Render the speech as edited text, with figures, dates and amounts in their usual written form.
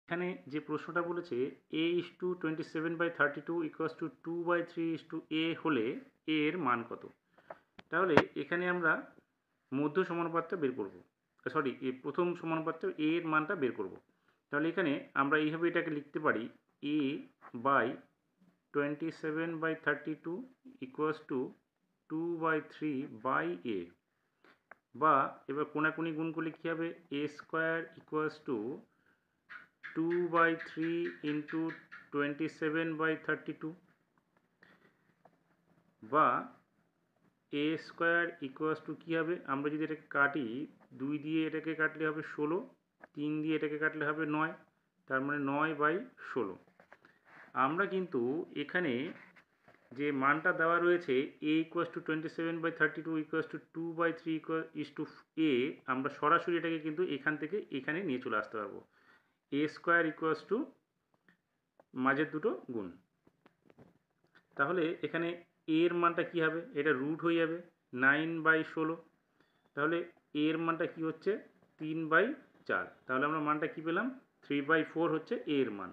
এখানে যে প্রশ্নটা বলেছে a:27/32 = 2/3 হলে a এর মান কত? তাহলে এখানে আমরা মধ্য সমানুপাতটা বের করব, সরি প্রথম সমানুপাতটা a এর মানটা বের করব। তাহলে এখানে আমরা এইভাবে এটাকে লিখতে পারি a/27/32 = 2/3/a, বা এবার কোনাকুনি গুণ করলে কী হবে, a² = 2/3 × 27/32, বা a² কী হবে, আমরা যদি এটাকে কাটি, 2 দিয়ে এটাকে কাটলে হবে 16, 3 দিয়ে এটাকে কাটলে হবে 9, তার মানে 9/16। আমরা কিন্তু এখানে যে মানটা দেওয়া রয়েছে a = 27/32 = 2/3 আমরা সরাসরি এটাকে কিন্তু এখান থেকে এখানে নিয়ে চলে আসতে পারবো। a² মাঝের দুটো গুণ। তাহলে এখানে a এর মানটা কী হবে, এটা রুট হয়ে যাবে 9/16। তাহলে a এর মানটা কী হচ্ছে 3/4। তাহলে আমরা মানটা কী পেলাম, 3/4 হচ্ছে a এর মান।